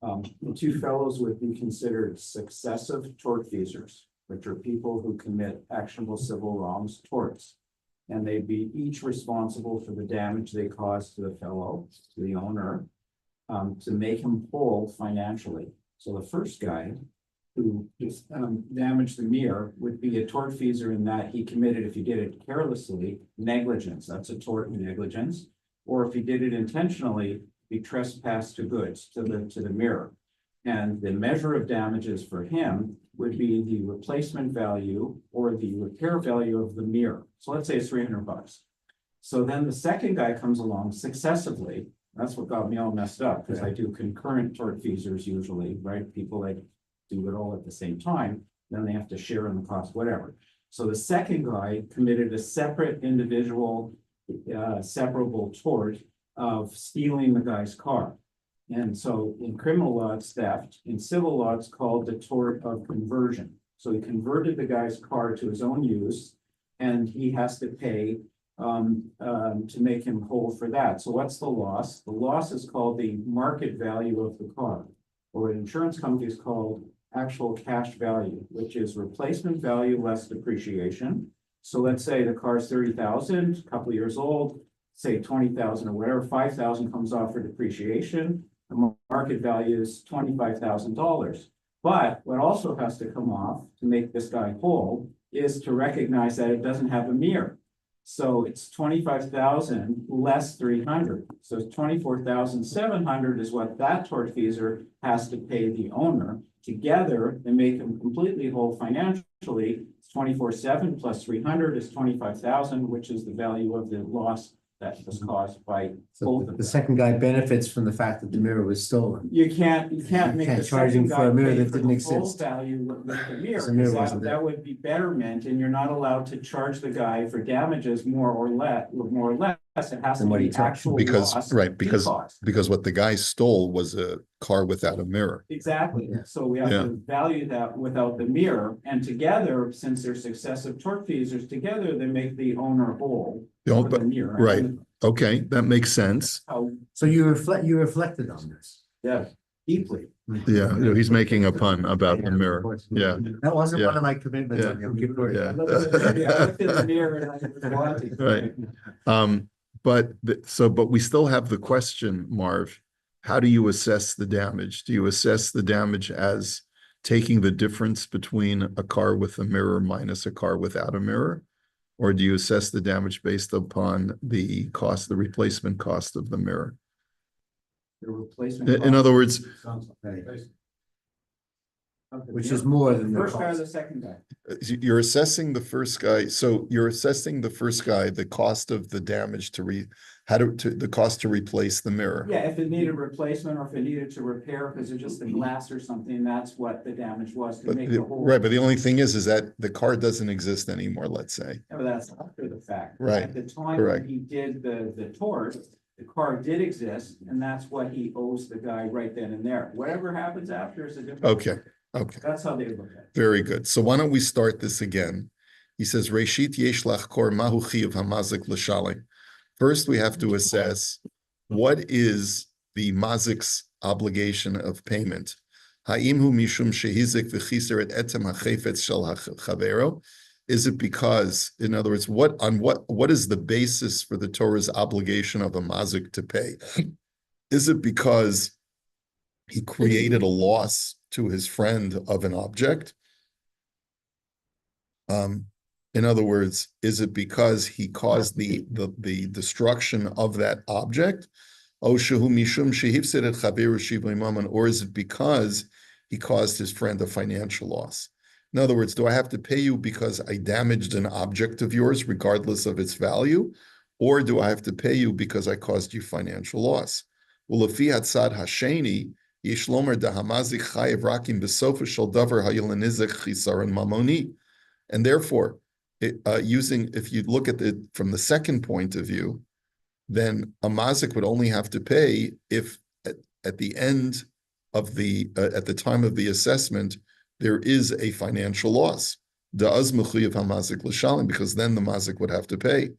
The two fellows would be considered successive tortfeasors, which are people who commit actionable civil wrongs, torts. And they'd be each responsible for the damage they caused to the fellow, to the owner, to make him whole financially. So the first guy who damaged the mirror would be a tortfeasor in that he committed, if he did it carelessly, negligence. That's a tort negligence. Or if he did it intentionally, he trespassed to goods, to the mirror. And the measure of damages for him would be the replacement value or the repair value of the mirror. So let's say it's $300. So then the second guy comes along successively. That's what got me all messed up, because I do concurrent tortfeasors usually, right? People that do it all at the same time, then they have to share in the cost, whatever. So the second guy committed a separate individual, separable tort of stealing the guy's car. And so in criminal law, it's theft. In civil law, it's called the tort of conversion. So he converted the guy's car to his own use, and he has to pay to make him whole for that. So what's the loss? The loss is called the market value of the car, or an insurance company is called actual cash value, which is replacement value less depreciation. So let's say the car's 30,000, a couple of years old, say 20,000 or whatever, 5,000 comes off for depreciation. The market value is $25,000. But what also has to come off to make this guy whole is to recognize that it doesn't have a mirror. So it's 25,000 less 300. So 24,700 is what that tortfeasor has to pay the owner. Together, they make him completely whole financially. It's 24,700 plus 300 is 25,000, which is the value of the loss that was caused by both of The them. second guy benefits from the fact that the mirror was stolen. You can't make the charge him second for guy a mirror pay that for didn't the full exist. value of the mirror. Because the mirror Because wasn't there. that would be betterment, and you're not allowed to charge the guy for damages more or less. It has to Than what he be took. actual Because, loss right, he because caused. what the guy stole was a car without a mirror. Exactly. Yeah. So we have Yeah. to value that without the mirror, and together, since they're successive tortfeasors, together they make the owner whole The for the mirror. right. And Okay, that makes sense. how, So you reflected on this. yeah, deeply. Yeah, he's making a pun about the Of mirror. course. Yeah. That wasn't Yeah. one of my commitments on Yom Kippur. Yeah. I looked in the mirror and I was wanting. Right. But we still have the question, Marv, how do you assess the damage? Do you assess the damage as taking the difference between a car with a mirror minus a car without a mirror? Or do you assess the damage based upon the cost, the replacement cost of the mirror? The replacement. In other words, Which is more than the First guy or cost. the second guy? you're assessing the first guy, so you're assessing the first guy, the cost of the damage the cost to replace the mirror. Yeah, if it needed replacement or if it needed to repair because it's just a glass or something, that's what the damage was to But make the whole. right, but the only thing is that the car doesn't exist anymore, let's say. Yeah, but that's after the fact. Right, At the time correct. when he did the tort, the car did exist, and that's what he owes the guy right then and there. Whatever happens after is a different. Okay, That's how they look at it. very good. So why don't we start this again? He says, Reshit yesh lachkor mahu chiyuv hamazik l'shalim. First, we have to assess what is the mazik's obligation of payment. Ha'im hu mishum shehizik v'chiser et etem hachefetz shel chavero. Is it because, in other words, what is the basis for the Torah's obligation of a mazik to pay? Is it because he created a loss to his friend of an object? In other words, is it because he caused the destruction of that object? Or is it because he caused his friend a financial loss? In other words, do I have to pay you because I damaged an object of yours, regardless of its value? Or do I have to pay you because I caused you financial loss? Well, if hasheni, and therefore, if you look at it from the second point of view, then a mazik would only have to pay if at the end of at the time of the assessment, there is a financial loss. Because then the mazik would have to pay.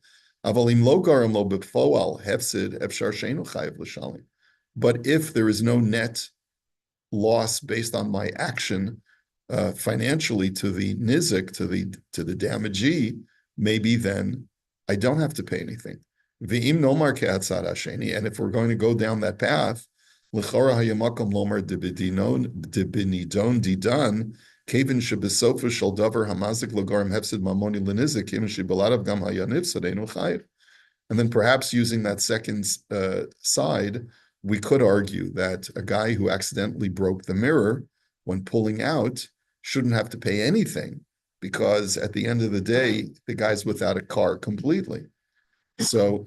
But if there is no net loss based on my action financially to the nizik, to the damagee, maybe then I don't have to pay anything. V'im nomar ke'atzad hasheni, and if we're going to go down that path, l'chora hayamakom lomar debinidon didan, kevin shebesofa shel davar hamazik lagorim hefsid mamoni lenizik, kevin shebaladav gam hayaniv sadeinu chayiv. And then perhaps using that second side, we could argue that a guy who accidentally broke the mirror when pulling out shouldn't have to pay anything, because at the end of the day, the guy's without a car completely. So,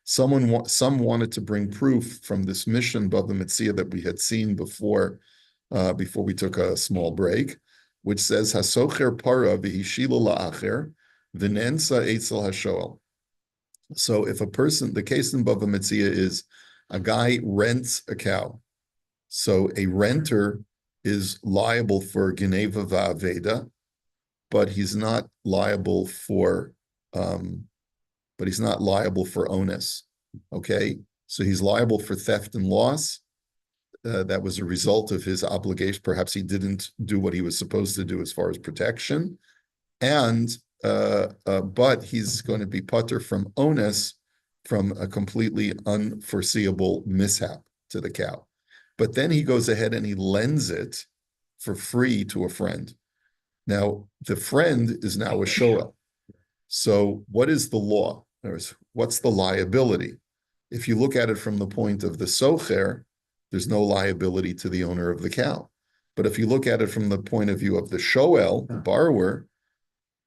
some wanted to bring proof from this mission Bava Metzia that we had seen before we took a small break, which says Hasocher para v'hishila la'acher v'nensa eitzel hashoel. So if a person, the case in Bava Metzia is a guy rents a cow. So a renter is liable for Geneva va'aveda, but he's not liable for onus. Okay, so he's liable for theft and loss. That was a result of his obligation. Perhaps he didn't do what he was supposed to do as far as protection, but he's going to be putter from onus from a completely unforeseeable mishap to the cow. But then he goes ahead and he lends it for free to a friend. Now, the friend is now a shoel. So what is the law? What's the liability? If you look at it from the point of the socher, there's no liability to the owner of the cow. But if you look at it from the point of view of the shoel, the borrower,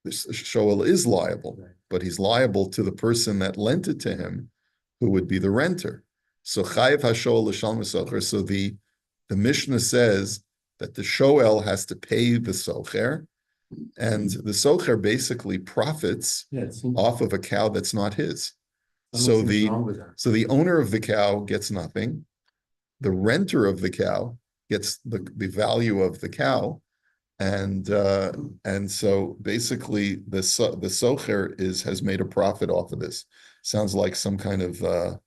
the shoel is liable, but he's liable to the person that lent it to him, who would be the renter. So chayiv hashoel l'shalom socher. So the Mishnah says that the shoel has to pay the socher, and the socher basically profits off of a cow that's not his. So the owner of the cow gets nothing. The renter of the cow gets the value of the cow, and so basically the socher has made a profit off of this. Sounds like some kind of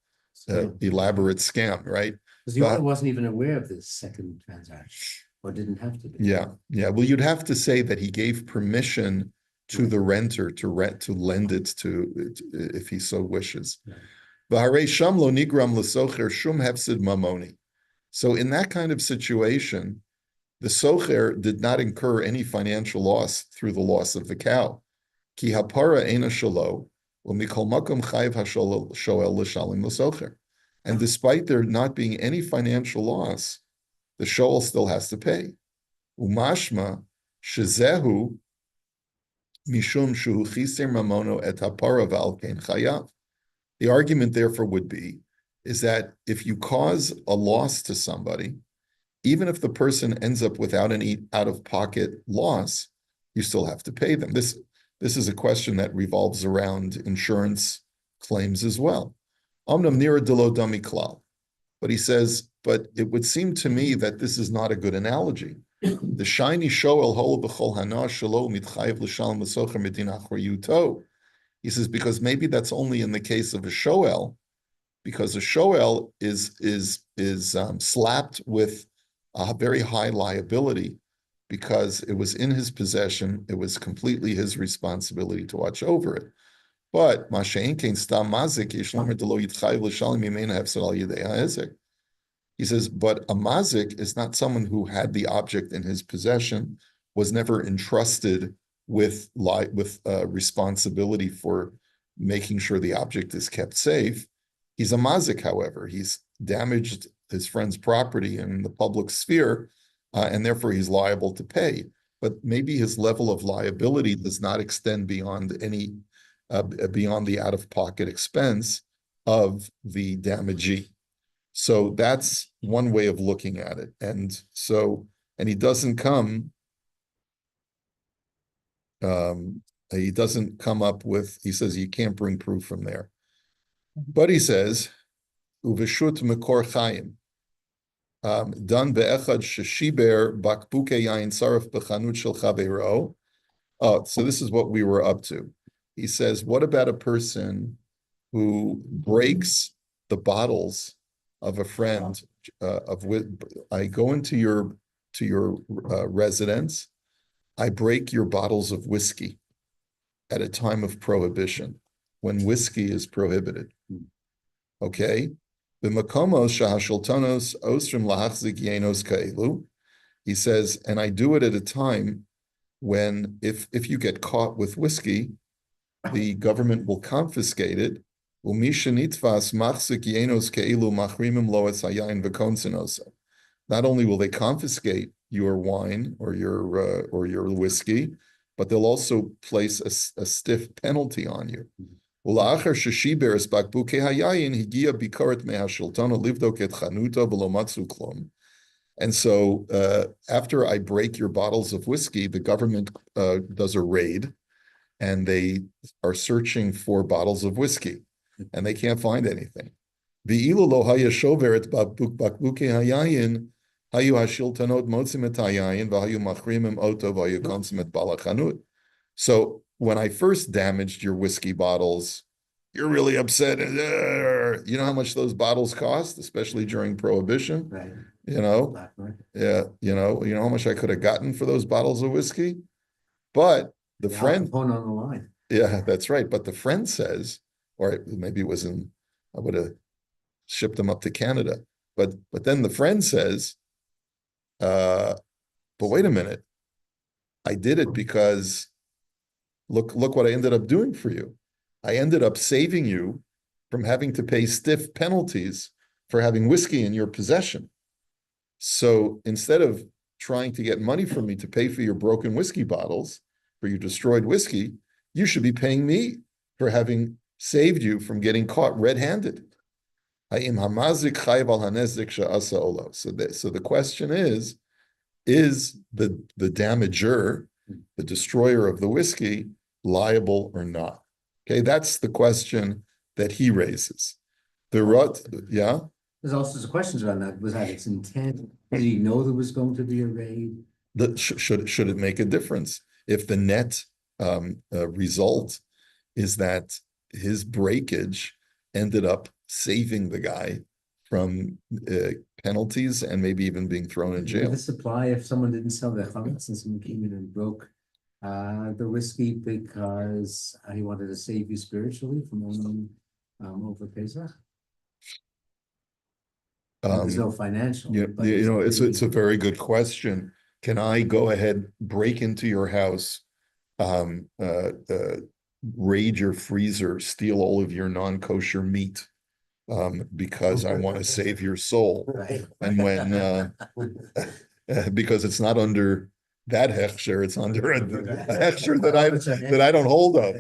elaborate scam, right? Because the owner wasn't even aware of this second transaction, or didn't have to be. Yeah. Well, you'd have to say that he gave permission to the renter to lend it to if he so wishes. So in that kind of situation, the socher did not incur any financial loss through the loss of the cow. Ki hapara ena shalo, u'mikol makom chayiv hashoel l'shalim l'socher. And despite there not being any financial loss, the shoel still has to pay. Umashma shezehu mishum shuhu chiser mamono et hapara v'al kein chayav. The argument, therefore, would be is that if you cause a loss to somebody, even if the person ends up without any out-of-pocket loss, you still have to pay them. This is a question that revolves around insurance claims as well. Omnam nira delo dami klal. But he says, but it would seem to me that this is not a good analogy. The shiny shoel hol b'chol hana shelo mitchayev l'shalom l'socher medina achrayuto. He says, because maybe that's only in the case of a shoel, because a shoel is slapped with a very high liability because it was in his possession. It was completely his responsibility to watch over it. But he says, but a mazik is not someone who had the object in his possession, was never entrusted with responsibility for making sure the object is kept safe. He's a mazik, however. He's damaged his friend's property in the public sphere, and therefore he's liable to pay. But maybe his level of liability does not extend beyond the out-of-pocket expense of the damagee. So that's one way of looking at it. And he doesn't come up with, he says you can't bring proof from there. But he says, Uveshut mekor chayim, dan be'echad sheshiber bakbuke yain saraf b'chanut shel chaveiro. Oh, so this is what we were up to. He says, what about a person who breaks the bottles of a friend I go into your residence. I break your bottles of whiskey at a time of prohibition, when whiskey is prohibited. Okay? The makomos shahashultanos ostrim lahachzik yenos kaelu. He says, and I do it at a time when if you get caught with whiskey, the government will confiscate it. Not only will they confiscate your wine or your whiskey, but they'll also place a stiff penalty on you. And so after I break your bottles of whiskey, the government does a raid, and they are searching for bottles of whiskey, and they can't find anything. So when I first damaged your whiskey bottles, you're really upset. You know how much those bottles cost, especially during Prohibition? Right. You know, Black market. yeah, you know how much I could have gotten for those bottles of whiskey. But the friend, Al Capone on the line. yeah, that's right. But the friend says, or maybe it was I would have shipped them up to Canada. But then the friend says, but wait a minute, I did it because look what I ended up doing for you. I ended up saving you from having to pay stiff penalties for having whiskey in your possession. So instead of trying to get money from me to pay for your broken whiskey bottles, for your destroyed whiskey, you should be paying me for having saved you from getting caught red-handed. So the question is the damager, the destroyer of the whiskey, liable or not? Okay, that's the question that he raises. Yeah? There's all sorts of questions around that. Was that its intent? Did he know there was going to be a raid? Should it make a difference if the net result is that his breakage ended up saving the guy from penalties and maybe even being thrown in jail? Would this apply if someone didn't sell their chametz and someone came in and broke the whiskey because he wanted to save you spiritually from owning over Pesach? There's no financial. It's a very good question. Can I go ahead, break into your house, raid your freezer, steal all of your non-kosher meat, because I want to save your soul? Right. And when because it's not under that hechsher, it's under a hechsher that I don't hold of,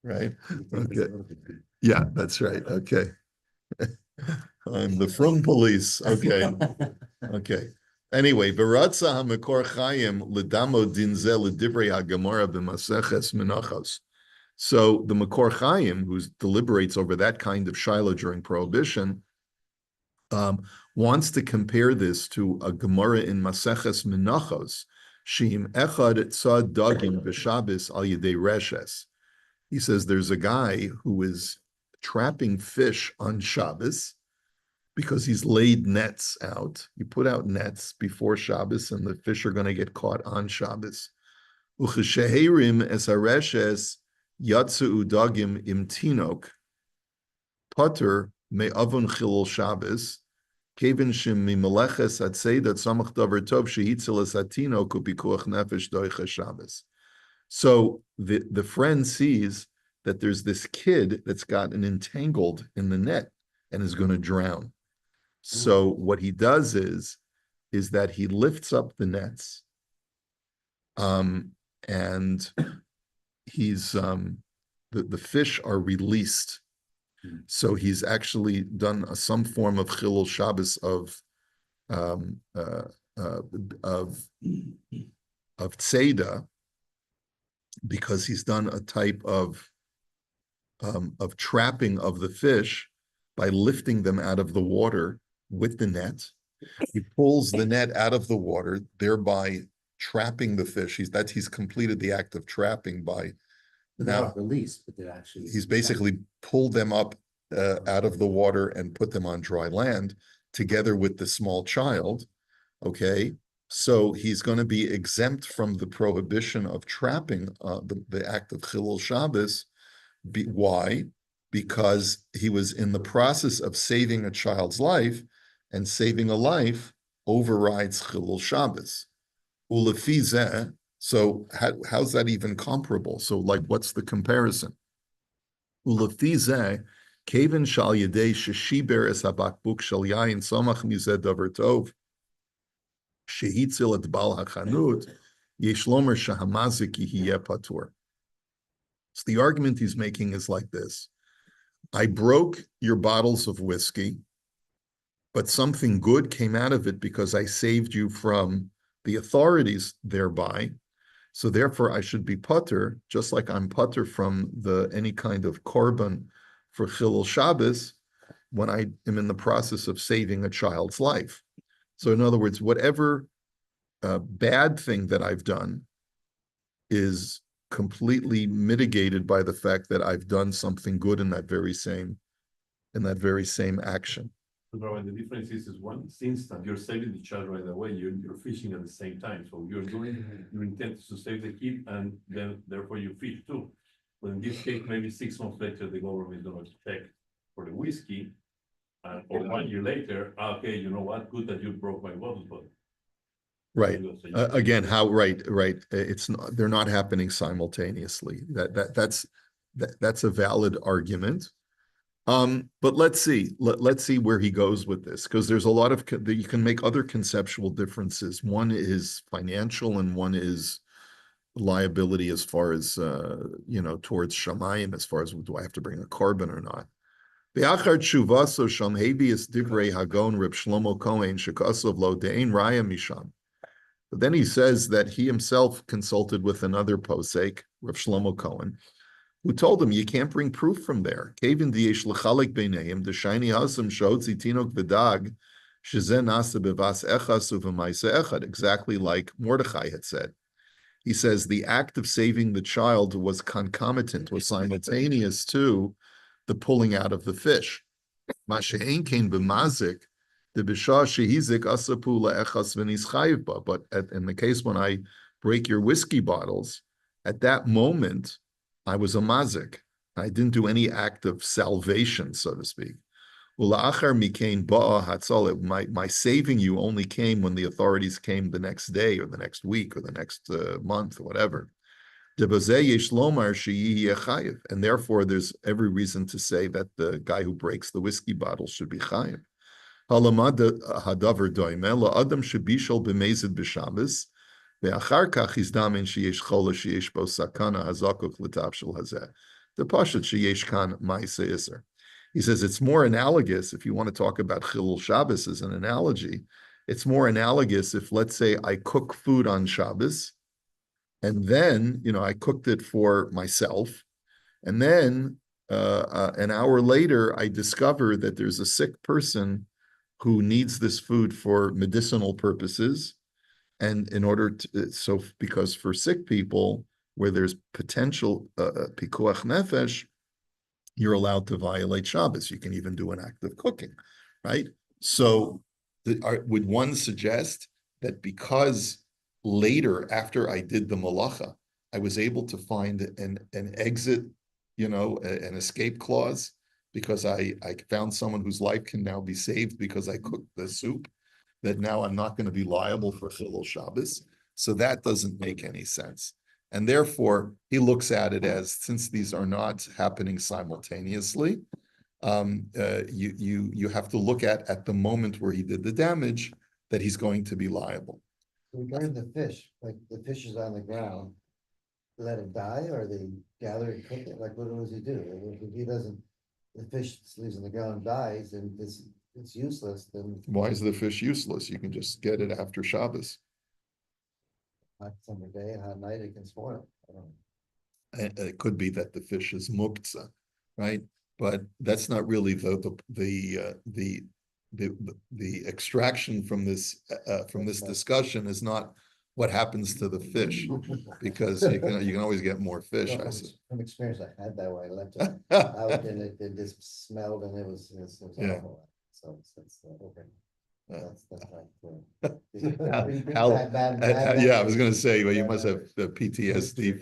right? Okay. Yeah, that's right. Okay. I'm the from police. Okay. Okay. Anyway, Baratza HaMekor Chaim L'damo Dinze L'divrei HaGemara B'Maseches Menachos. So the Mekor Chaim, who deliberates over that kind of Shiloh during Prohibition, wants to compare this to a Gemara in Maseches Menachos, Shim Echad Tzad Dagim B'Shabbos Al Yedei Reshes. He says there's a guy who is trapping fish on Shabbos because he's laid nets out. You put out nets before Shabbos, and the fish are going to get caught on Shabbos. Uchesheherim es hareshes yatsu dagim im tinok pater me'avon chilul Shabbos kevin shim mimeleches atzeidat samach davar tov shehitzilas atinok upikuach nefesh doicha Shabbos. So the friend sees that there's this kid that's gotten entangled in the net and is going to drown. So what he does is that he lifts up the nets, and he's the fish are released. So he's actually done some form of chilul Shabbos of tzeda, because he's done a type of trapping of the fish by lifting them out of the water with the net. He pulls the net out of the water, thereby trapping the fish. He's completed the act of trapping by They're not released, but they're actually. he's basically pulled them up out of the water and put them on dry land together with the small child. Okay, so he's going to be exempt from the prohibition of trapping the act of Chilul Shabbos. Why? Because he was in the process of saving a child's life, and saving a life overrides Chilul Shabbos. Ulefi zeh, so how's that even comparable? So, like, what's the comparison? Ulefi zeh, Kevin shal yedei sheshiber es habakbuk shal yayin somach mizeh davar tov shehitzil et bal hachanut yesh lomer shahamazik yihiyeh patur. So the argument he's making is like this: I broke your bottles of whiskey, but something good came out of it because I saved you from the authorities thereby. So therefore, I should be putter, just like I'm putter from any kind of korban for Chilul Shabbos when I am in the process of saving a child's life. So in other words, whatever bad thing that I've done is completely mitigated by the fact that I've done something good in that very same action. Robert, the difference is one instant you're saving the child right away, you're fishing at the same time. So you're doing your intent is to save the kid, and then therefore you fish too. But in this case, maybe 6 months later, the government is going to check for the whiskey, or 1 year later, okay, you know what? Good that you broke my bottle, but Right. Again, right. It's not, they're not happening simultaneously. That's a valid argument. But let's see. Let's see where he goes with this, because there's a lot of you can make other conceptual differences. One is financial, and one is liability as far as towards Shamayim, as far as do I have to bring a carbon or not. Be'achar tshuvaso sham habeas divrei hagon Reb Shlomo Cohen shekasov lo de'ein raya misham. But then he says that he himself consulted with another posek, Reb Shlomo Cohen, who told him you can't bring proof from there. Kevin diyesh l'chalik beineim the shiny hasam shotzi tinok v'dag shezen nasa bevas echas uv'maisa echad, exactly like Mordechai had said. He says the act of saving the child was concomitant, was simultaneous to the pulling out of the fish. Mashe'en kein b'mazik the b'shah shehizik asapula echas v'nis chayivba. But in the case when I break your whiskey bottles, at that moment, I was a mazik. I didn't do any act of salvation, so to speak. My saving you only came when the authorities came the next day or the next week or the next month or whatever. And therefore, there's every reason to say that the guy who breaks the whiskey bottle should be chayiv. ואחר כך הזדמן שיש חולה שיש בו סכנה הזקוק לתבשיל הזה. The pashut sheyesh kan ma'aseh iser. He says it's more analogous, if you want to talk about Chilul Shabbos as an analogy, it's more analogous if, let's say, I cook food on Shabbos, and then, I cooked it for myself, and then an hour later, I discover that there's a sick person who needs this food for medicinal purposes. And in order to, because for sick people, where there's potential pikuach nefesh, you're allowed to violate Shabbos. You can even do an act of cooking, right? So would one suggest that because later, after I did the malacha, I was able to find an exit, an escape clause, because I found someone whose life can now be saved because I cooked the soup, that now I'm not going to be liable for Chilul Shabbos? So that doesn't make any sense. And therefore, he looks at it as, since these are not happening simultaneously, you have to look at the moment where he did the damage, that he's going to be liable. Regarding the fish, like the fish is on the ground, let it die, or they gather and cook it? Like, what does he do? If he doesn't, the fish leaves on the ground and dies, and it's useless, then Why is the fish useless? You can just get it after Shabbos. hot summer day, hot night, it can spoil. I don't know. It could be that the fish is muktzah, right? But that's not really the extraction from this discussion is not what happens to the fish, because you can always get more fish, I said. From experience, I had that way, I left it out and it just smelled and it was Yeah. awful. So it's, okay. Yeah. That's right. Yeah, I was gonna say, well, you must have the PTSD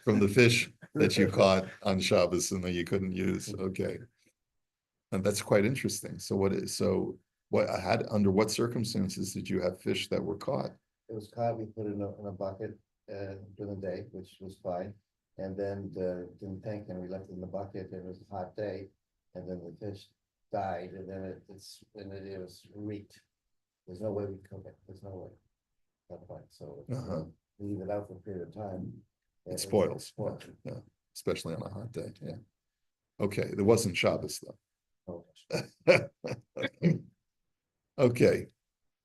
from the fish that you caught on Shabbos and that you couldn't use, okay. And that's quite interesting, so under what circumstances did you have fish that were caught? It was caught, we put it in a bucket, during the day, which was fine. And then didn't think, and we left it in the bucket, and it was a hot day, and then the fish died, and then it was reeked. There's no way we cook it, there's no way. That point, so leave it out for a period of time. It spoils, yeah, especially on a hot day, yeah. Okay, there wasn't Shabbos though. Oh. Okay,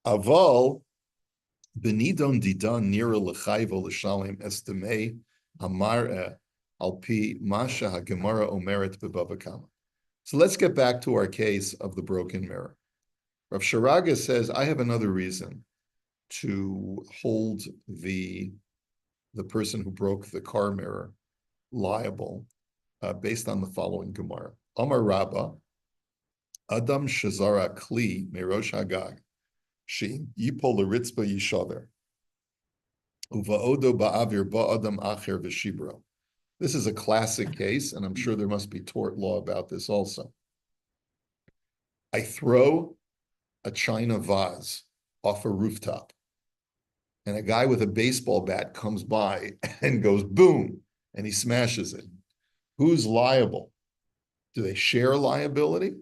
aval benidon didon nira l'chayvo l'shalim estimei hamar alpi masha hagemara omeret bebava kama. So let's get back to our case of the broken mirror. Rav Sharaga says, I have another reason to hold the person who broke the car mirror liable based on the following Gemara. Amar Rabba, Adam Shazara Kli Merosh Hagag, Shi Yipol Leritzba Yishaver, Uvaodo Ba'avir Ba'adam Acher V'Shibro. This is a classic case, and I'm sure there must be tort law about this also. I throw a china vase off a rooftop, and a guy with a baseball bat comes by and goes boom, and he smashes it. Who's liable? Do they share liability?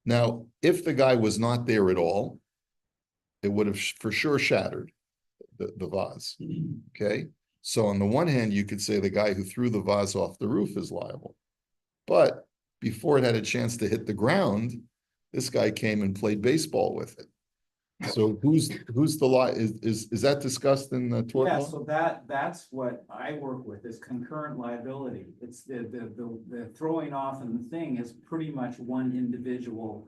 Now, if the guy was not there at all, it would have for sure shattered the vase, okay? So on the one hand, you could say the guy who threw the vase off the roof is liable. But before it had a chance to hit the ground, this guy came and played baseball with it. So who's the lie? Is that discussed in the tort Yeah, law? so that's what I work with is concurrent liability. It's the throwing off and the thing is pretty much one indivisible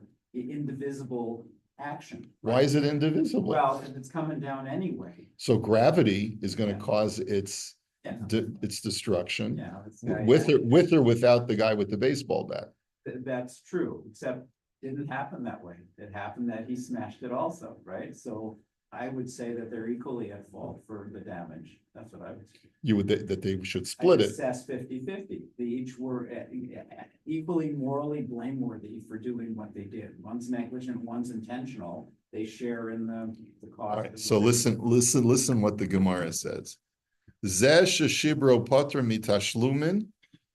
action. Why is it indivisible? Well, if it's coming down anyway. So gravity is going to cause its Yeah. destruction, Yeah, this guy- with or without the guy with the baseball bat. That's true, except it didn't happen that way. It happened that he smashed it also, right? So I would say that they're equally at fault for the damage. That's what I would say. You would that they should split I it. assess 50-50. They each were equally morally blameworthy for doing what they did. One's negligent, one's intentional. They share in the cost. All right. So listen what the Gemara says. Zeh sheshibro potter mitashlumin,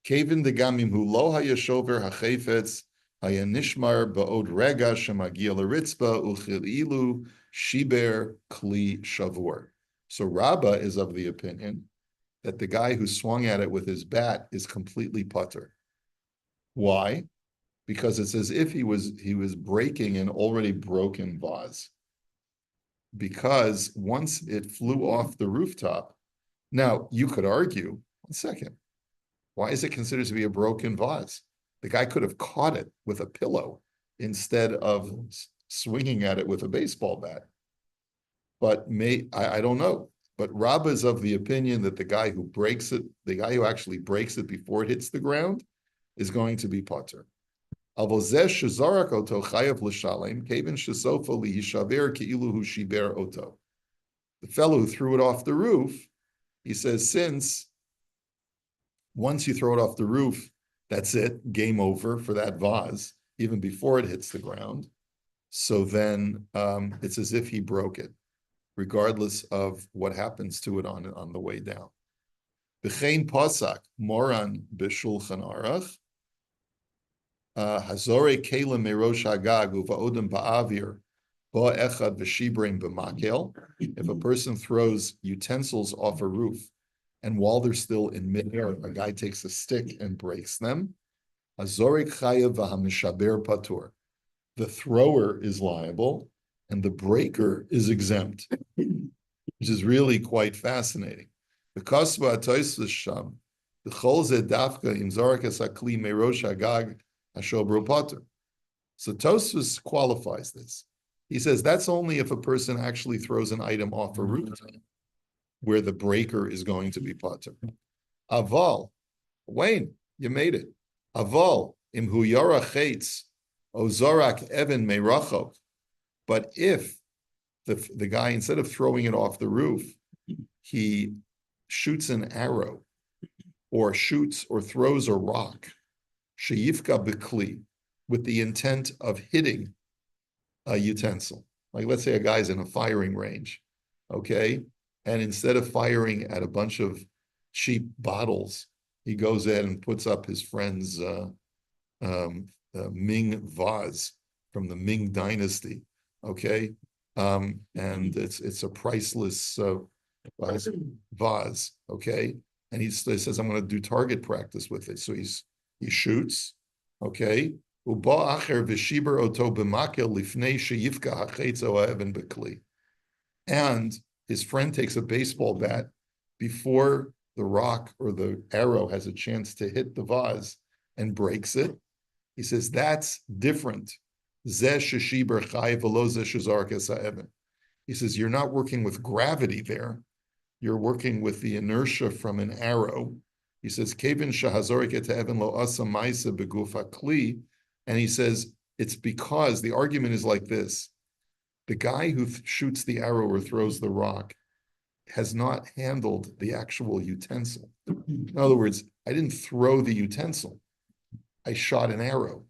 kevin degamim hu lo hayashover hachefetz hayanishmar baod rega shemagia leritzba uchililu shiber kli shavur. So Rabbah is of the opinion that the guy who swung at it with his bat is completely putter. Why? Because it's as if he was breaking an already broken vase. Because once it flew off the rooftop, now you could argue, 1 second, why is it considered to be a broken vase? The guy could have caught it with a pillow instead of swinging at it with a baseball bat. But I don't know. But Rabbah is of the opinion that the guy who actually breaks it before it hits the ground is going to be potter. The fellow who threw it off the roof, he says, since once you throw it off the roof, that's it, game over for that vase, even before it hits the ground. So then it's as if he broke it, regardless of what happens to it on the way down. B'chein pasak moran b'shulchan arach hazore kela merosh hagag uvaodem ba'avir ba echad v'shibrim b'makel. If a person throws utensils off a roof, and while they're still in midair, a guy takes a stick and breaks them, hazorik chayav v'hamishaber patur. The thrower is liable, and the breaker is exempt, which is really quite fascinating. The kasva atois sham, the chol ze dafka im zorakas hakli merosh hagag hashobro patur. So Tosfos qualifies this. He says that's only if a person actually throws an item off a roof where the breaker is going to be potter. Aval, Wayne, you made it. Aval, imhu yara chetz, ozorak even merachok. But if the guy, instead of throwing it off the roof, he shoots an arrow or shoots or throws a rock, sheyifka b'kli, with the intent of hitting a utensil. Like let's say a guy's in a firing range, okay? And instead of firing at a bunch of cheap bottles, he goes in and puts up his friend's Ming vase from the Ming dynasty, okay? And it's a priceless vase, okay? And he says, I'm going to do target practice with it. So he shoots, okay? And his friend takes a baseball bat before the rock or the arrow has a chance to hit the vase and breaks it. He says, that's different. He says, you're not working with gravity there. You're working with the inertia from an arrow. He says, and he says, it's because the argument is like this. The guy who shoots the arrow or throws the rock has not handled the actual utensil. In other words, I didn't throw the utensil. I shot an arrow.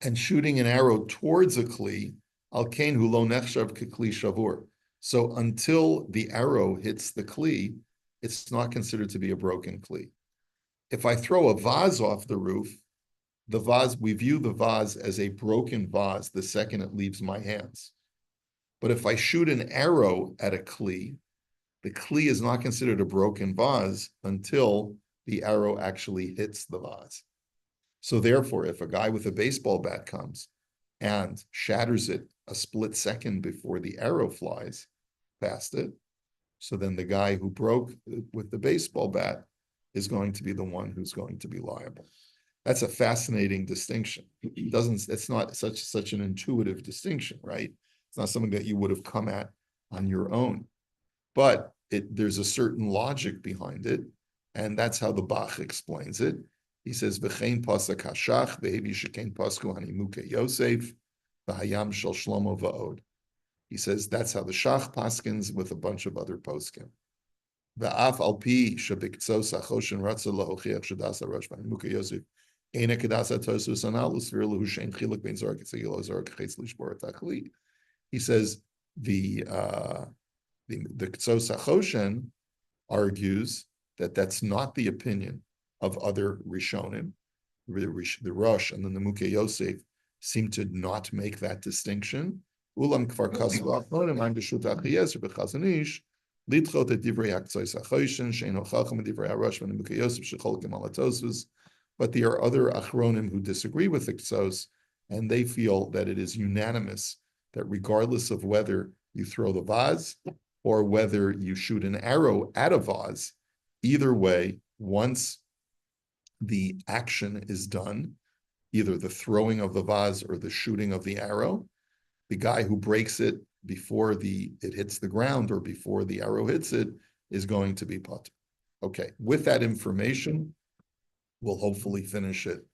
And shooting an arrow towards a kli, alkein hu lo nechshav kekli shavur. So until the arrow hits the kli, it's not considered to be a broken kli. If I throw a vase off the roof, the vase, we view the vase as a broken vase the second it leaves my hands. But if I shoot an arrow at a kli, the kli is not considered a broken vase until the arrow actually hits the vase. So therefore, if a guy with a baseball bat comes and shatters it a split second before the arrow flies past it, so then the guy who broke with the baseball bat is going to be the one who's going to be liable. That's a fascinating distinction. It's not such an intuitive distinction, right? It's not something that you would have come at on your own. But there's a certain logic behind it, and that's how the Bach explains it. He says, "V'chein pasak hashach, v'hevi shekein pasku hanimuke Yosef, v'hayam shel Shlomo va'od." He says that's how the Shach paskins with a bunch of other poskim. V'af al pi shebiktsos hachoshen ratza lahochiach shadasa rosh hanimuke Yosef, ena kedasa tosus anal usvir lahu shein chiluk bein zorak etzegil zorak chetz lishbor etachlit. He says the Ktsos HaChoshen argues that that's not the opinion of other Rishonim. The Rosh and the Nemuke Yosef seem to not make that distinction. Ulam kfar kasu achronim I'm b'shut achiyes or b'chazanish lidchot et divrei Ktsos HaChoshen she'eno chacham divrei HaRosh and Nemuke Yosef shecholkim al hatosvos. But there are other achronim who disagree with the Ktsos, and they feel that it is unanimous that regardless of whether you throw the vase or whether you shoot an arrow at a vase, either way, once the action is done, either the throwing of the vase or the shooting of the arrow, the guy who breaks it before it hits the ground or before the arrow hits it is going to be potter. Okay, with that information, we'll hopefully finish it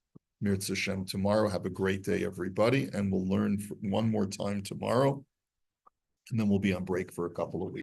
Mirz Hashem tomorrow. Have a great day, everybody, and we'll learn one more time tomorrow, and then we'll be on break for a couple of weeks.